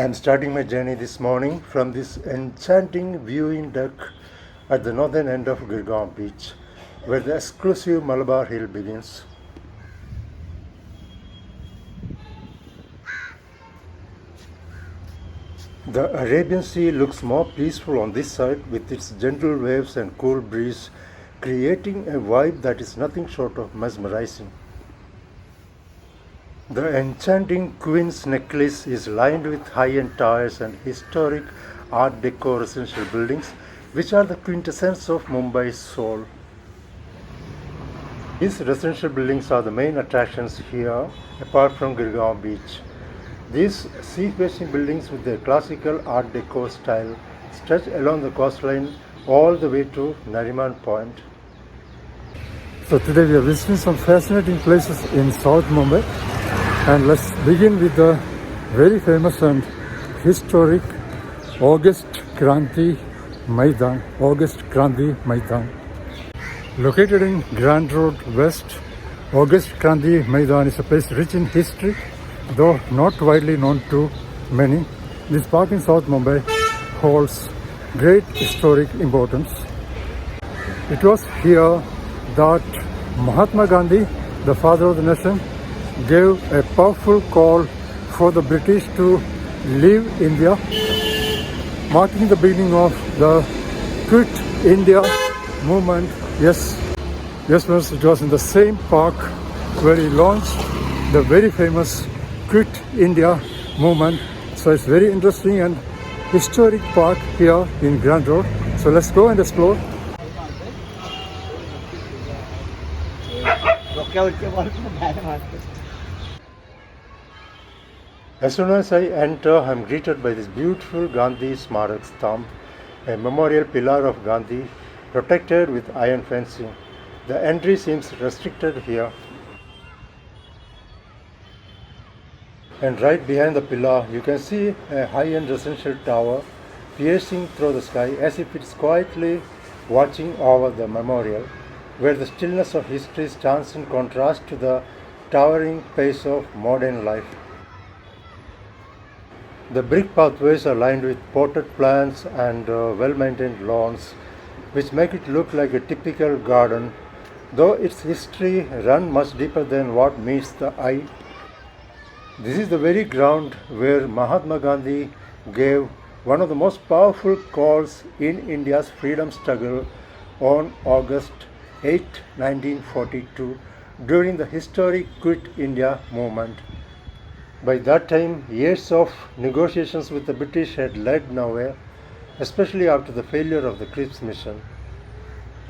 I'm starting my journey this morning from this enchanting viewing deck at the northern end of Girgaon Beach, where the exclusive Malabar Hill begins. The Arabian Sea looks more peaceful on this side with its gentle waves and cool breeze, creating a vibe that is nothing short of mesmerizing. The enchanting Queen's necklace is lined with high-end towers and historic Art Deco residential buildings, which are the quintessence of Mumbai's soul. These residential buildings are the main attractions here, apart from Girgaon Beach. These sea-facing buildings with their classical Art Deco style stretch along the coastline all the way to Nariman Point. So today we are visiting some fascinating places in South Mumbai, and let's begin with the very famous and historic August Kranti Maidan. Located in Grand Road West, August Kranti Maidan is a place rich in history, though not widely known to many. This park in South Mumbai holds great historic importance. It was here that Mahatma Gandhi, the father of the nation, gave a powerful call for the British to leave India, marking the beginning of the Quit India movement. Yes, friends, it was in the same park where he launched the very famous Quit India movement. So it's very interesting and historic park here in Grand Road. So let's go and explore. As soon as I enter, I am greeted by this beautiful Gandhi Smarak Stamp, a memorial pillar of Gandhi protected with iron fencing. The entry seems restricted here. And right behind the pillar, you can see a high-end residential tower piercing through the sky as if it's quietly watching over the memorial, where the stillness of history stands in contrast to the towering pace of modern life. The brick pathways are lined with potted plants and well-maintained lawns, which make it look like a typical garden, though its history runs much deeper than what meets the eye. This is the very ground where Mahatma Gandhi gave one of the most powerful calls in India's freedom struggle on August 8, 1942, during the historic Quit India movement. By that time, years of negotiations with the British had led nowhere, especially after the failure of the Cripps mission.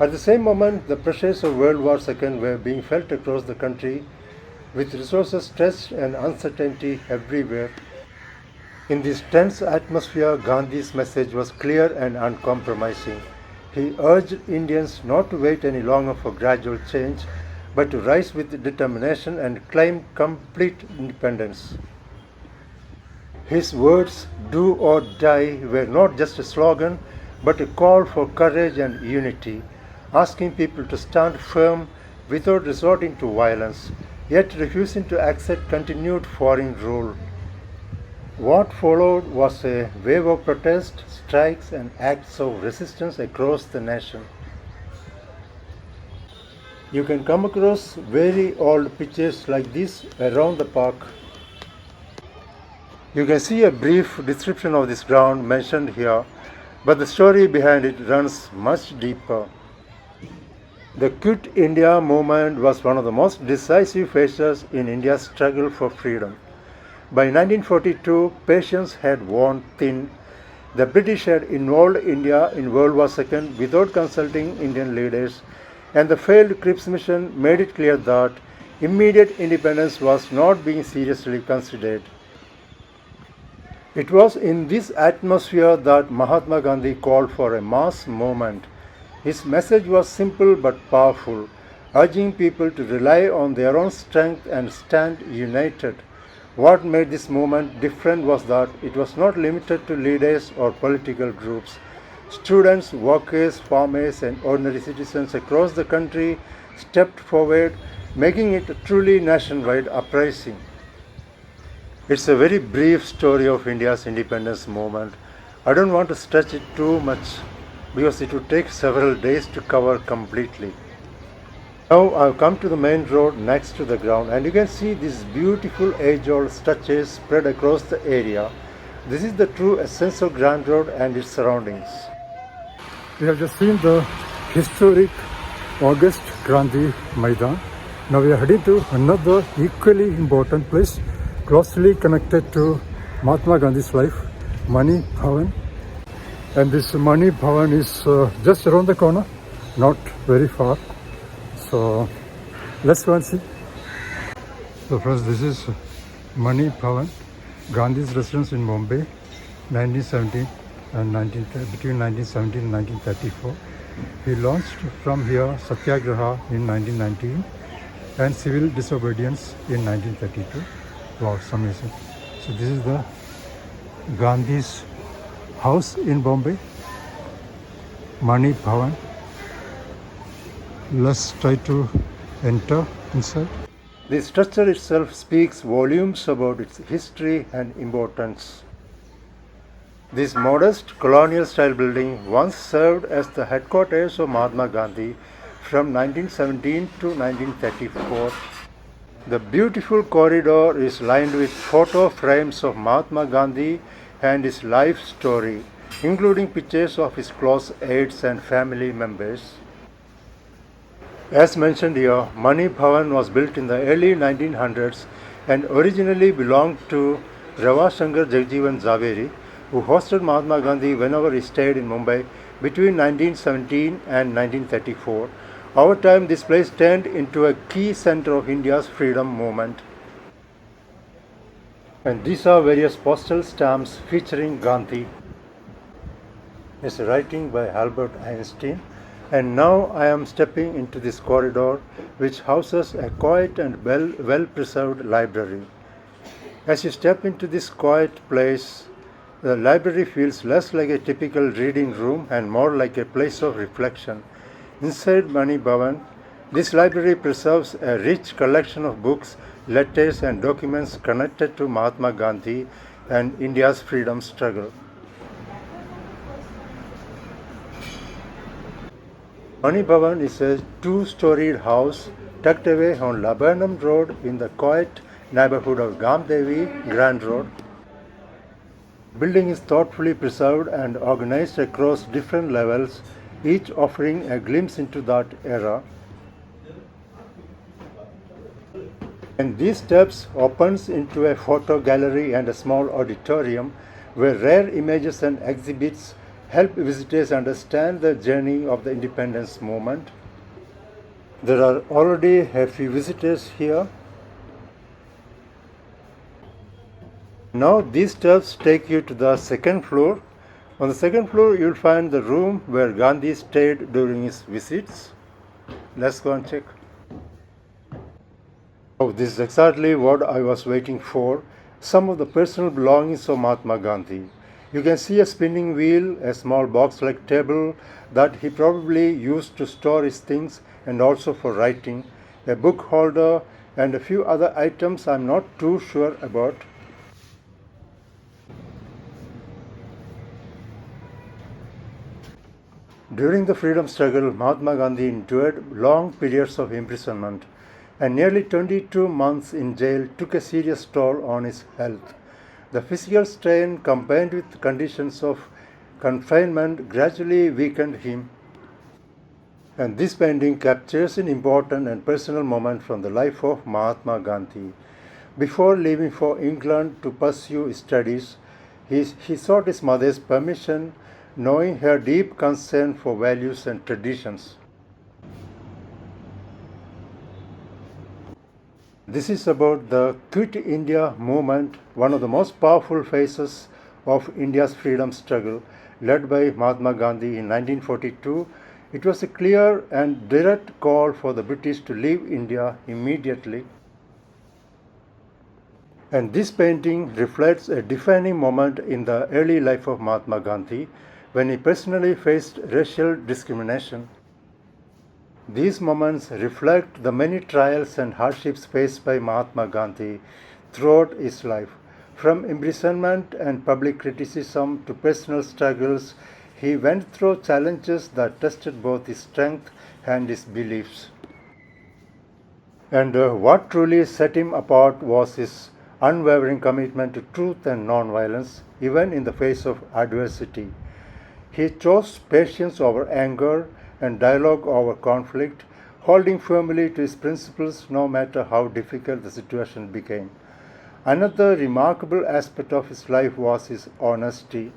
At the same moment, the pressures of World War II were being felt across the country, with resources stretched and uncertainty everywhere. In this tense atmosphere, Gandhi's message was clear and uncompromising. He urged Indians not to wait any longer for gradual change, but to rise with determination and claim complete independence. His words, "do or die," were not just a slogan, but a call for courage and unity, asking people to stand firm without resorting to violence, yet refusing to accept continued foreign rule. What followed was a wave of protest, strikes, and acts of resistance across the nation. You can come across very old pictures like this around the park. You can see a brief description of this ground mentioned here, but the story behind it runs much deeper. The Quit India movement was one of the most decisive phases in India's struggle for freedom. By 1942, patience had worn thin. The British had involved India in World War II without consulting Indian leaders, and the failed Cripps mission made it clear that immediate independence was not being seriously considered. It was in this atmosphere that Mahatma Gandhi called for a mass movement. His message was simple but powerful, urging people to rely on their own strength and stand united. What made this movement different was that it was not limited to leaders or political groups. Students, workers, farmers, and ordinary citizens across the country stepped forward, making it a truly nationwide uprising. It's a very brief story of India's independence movement. I don't want to stretch it too much because it would take several days to cover completely. Now I've come to the main road next to the ground, and you can see these beautiful age-old structures spread across the area. This is the true essence of Grand Road and its surroundings. We have just seen the historic August Kranti Maidan. Now we are heading to another equally important place closely connected to Mahatma Gandhi's life, Mani Bhavan. And this Mani Bhavan is just around the corner, not very far. So let's go and see. So first, this is Mani Bhavan, Gandhi's residence in Mumbai, 1917 and between 1917 and 1934. He launched from here Satyagraha in 1919 and civil disobedience in 1932. Wow, it's amazing. So this is the Gandhi's house in Bombay, Mani Bhavan. Let's try to enter inside. The structure itself speaks volumes about its history and importance. This modest colonial style building once served as the headquarters of Mahatma Gandhi from 1917 to 1934. The beautiful corridor is lined with photo frames of Mahatma Gandhi and his life story, including pictures of his close aides and family members. As mentioned here, Mani Bhavan was built in the early 1900s and originally belonged to Ravashankar Jagjeevan Zaveri, who hosted Mahatma Gandhi whenever he stayed in Mumbai between 1917 and 1934. Over time, this place turned into a key center of India's freedom movement. And these are various postal stamps featuring Gandhi. It's a writing by Albert Einstein. And now I am stepping into this corridor, which houses a quiet and well-preserved library. As you step into this quiet place, the library feels less like a typical reading room and more like a place of reflection. Inside Mani Bhavan, this library preserves a rich collection of books, letters and documents connected to Mahatma Gandhi and India's freedom struggle. Mani Bhavan is a two-storied house tucked away on Laburnum Road in the quiet neighborhood of Gamdevi, Grand Road. The building is thoughtfully preserved and organized across different levels, each offering a glimpse into that era. And these steps opens into a photo gallery and a small auditorium where rare images and exhibits help visitors understand the journey of the independence movement. There are already a few visitors here. Now these steps take you to the second floor. On the second floor, you'll find the room where Gandhi stayed during his visits. Let's go and check. Oh, this is exactly what I was waiting for. Some of the personal belongings of Mahatma Gandhi. You can see a spinning wheel, a small box-like table that he probably used to store his things and also for writing, a book holder, and a few other items I'm not too sure about. During the freedom struggle, Mahatma Gandhi endured long periods of imprisonment, and nearly 22 months in jail took a serious toll on his health. The physical strain combined with conditions of confinement gradually weakened him. And this painting captures an important and personal moment from the life of Mahatma Gandhi. Before leaving for England to pursue his studies, he sought his mother's permission, knowing her deep concern for values and traditions. This is about the Quit India movement, one of the most powerful phases of India's freedom struggle, led by Mahatma Gandhi in 1942. It was a clear and direct call for the British to leave India immediately. And this painting reflects a defining moment in the early life of Mahatma Gandhi, when he personally faced racial discrimination. These moments reflect the many trials and hardships faced by Mahatma Gandhi throughout his life. From imprisonment and public criticism to personal struggles, he went through challenges that tested both his strength and his beliefs. And what truly set him apart was his unwavering commitment to truth and nonviolence, even in the face of adversity. He chose patience over anger and dialogue over conflict, holding firmly to his principles no matter how difficult the situation became. Another remarkable aspect of his life was his honesty.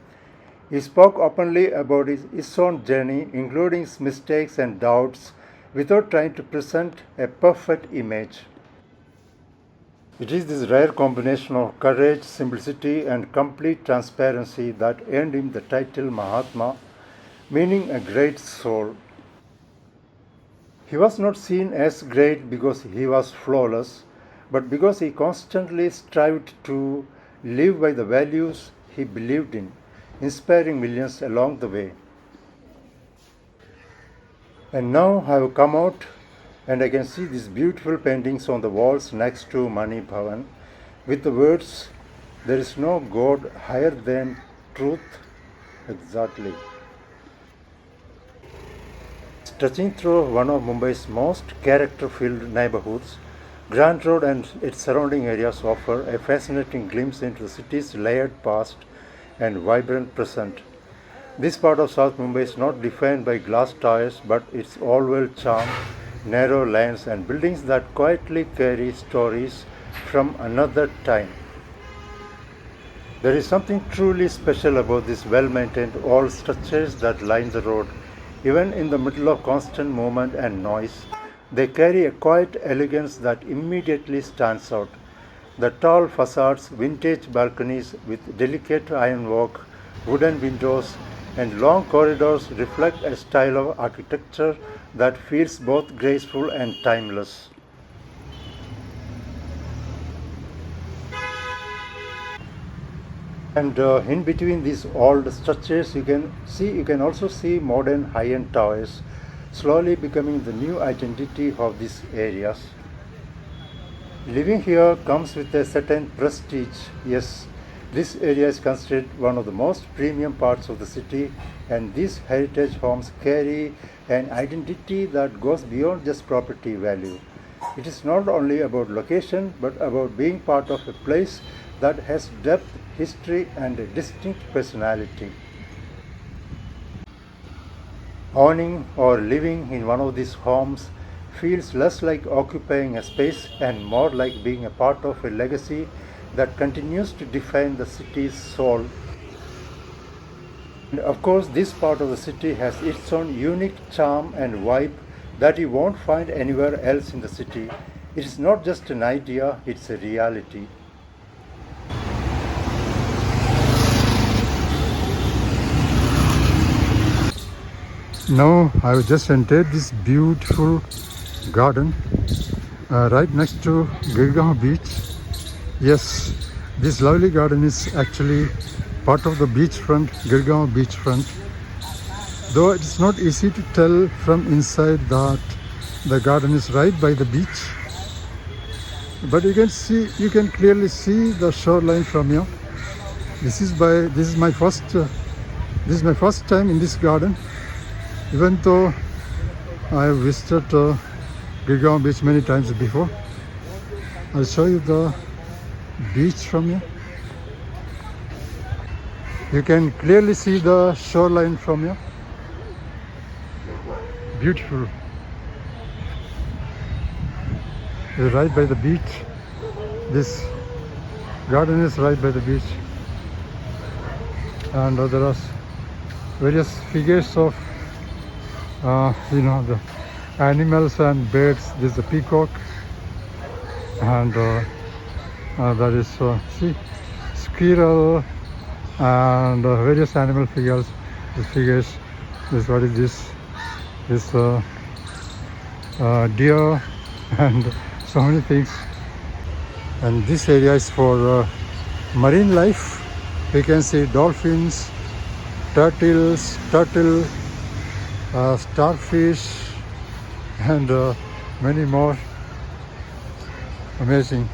He spoke openly about his own journey, including his mistakes and doubts, without trying to present a perfect image. It is this rare combination of courage, simplicity, and complete transparency that earned him the title Mahatma, meaning a great soul. He was not seen as great because he was flawless, but because he constantly strived to live by the values he believed in, inspiring millions along the way. And now I have come out and I can see these beautiful paintings on the walls next to Mani Bhavan with the words, "There is no God higher than truth." Exactly. Stretching through one of Mumbai's most character-filled neighborhoods, Grand Road and its surrounding areas offer a fascinating glimpse into the city's layered past and vibrant present. This part of South Mumbai is not defined by glass towers but its all-world charm, narrow lanes and buildings that quietly carry stories from another time. There is something truly special about these well-maintained old structures that line the road. Even in the middle of constant movement and noise, they carry a quiet elegance that immediately stands out. The tall facades, vintage balconies with delicate ironwork, wooden windows, and long corridors reflect a style of architecture that feels both graceful and timeless. And in between these old structures, you can also see modern high-end towers, slowly becoming the new identity of these areas. Living here comes with a certain prestige. Yes, this area is considered one of the most premium parts of the city, and these heritage homes carry an identity that goes beyond just property value. It is not only about location, but about being part of a place that has depth, history, and a distinct personality. Owning or living in one of these homes feels less like occupying a space and more like being a part of a legacy that continues to define the city's soul. And of course, this part of the city has its own unique charm and vibe that you won't find anywhere else in the city. It is not just an idea, it's a reality. Now I have just entered this beautiful garden right next to Girgaon beach. Yes, this lovely garden is actually part of the beachfront, Girgaon beachfront. Though it's not easy to tell from inside that the garden is right by the beach, but you can clearly see the shoreline from here. This is my first time in this garden. Even though I have visited Girgaon beach many times before, I'll show you the beach from here. You can clearly see the shoreline from here. Beautiful. It's right by the beach. This garden is right by the beach, and there are various figures of the animals and birds. This is a peacock, and that is squirrel and various animal figures. This what is this? This deer and so many things. And this area is for marine life. You can see dolphins, turtle, starfish, and many more. Amazing.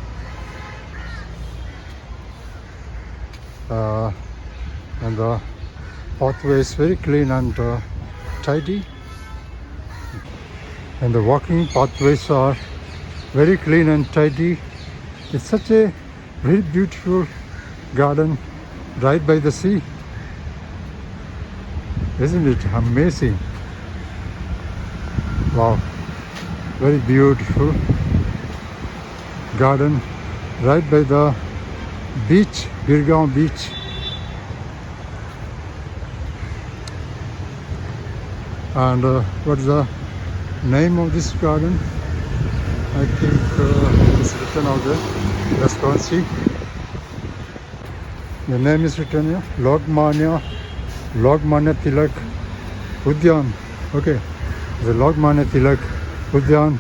uh, and the pathway is very clean and tidy, and the walking pathways are very clean and tidy. It's such a very beautiful garden right by the sea. Isn't it amazing? Wow, very beautiful garden right by the beach, Girgaon beach. And what is the name of this garden? I think it's written out there. Let's go and see. The name is written here, Lokmanya Tilak Udyan. Okay, the Lokmanya Tilak Udyan.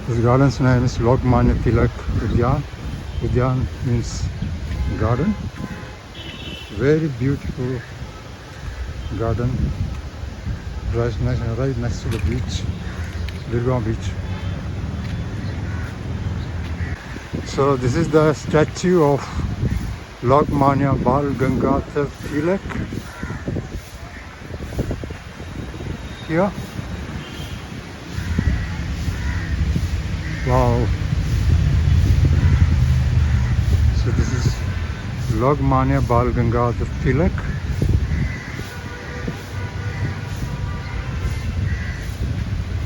This garden's name is Lokmanya Tilak Udyan. Udyan means garden. Very beautiful garden. Right next to the beach, Girgaon beach. So this is the statue of Lokmanya Bal Gangadhar Tilak. Here. Wow. So this is Lokmanya Bal Gangadhar Tilak.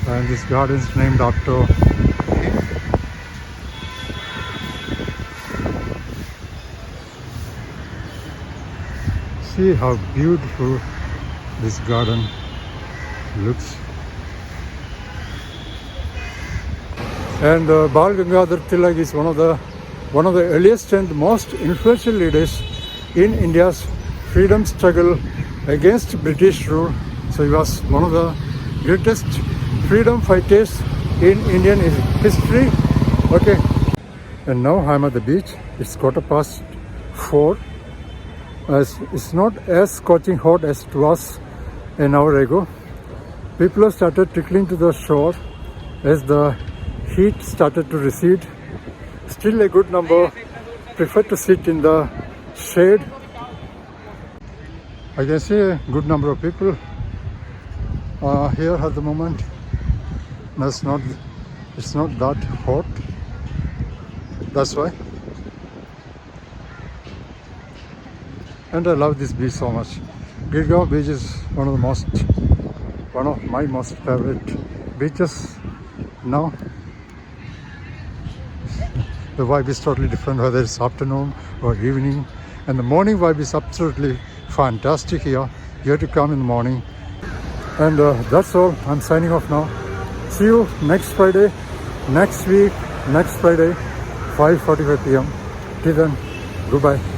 And this garden is named after him. See how beautiful this garden looks. And Bal Gangadhar Tilak is one of the earliest and most influential leaders in India's freedom struggle against British rule. So he was one of the greatest freedom fighters in Indian history. Okay, and now I'm at the beach. It's 4:15. It's not as scorching hot as it was an hour ago. People have started trickling to the shore as the heat started to recede. Still a good number prefer to sit in the shade. I can see a good number of people here at the moment. It's not that hot. That's why. And I love this beach so much. Girgaon beach is one of my most favorite beaches now. The vibe is totally different whether it's afternoon or evening, and the morning vibe is absolutely fantastic here. You have to come in the morning. And that's all. I'm signing off now. See you next Friday, next week, next Friday, 5:45 p.m. Till then, goodbye.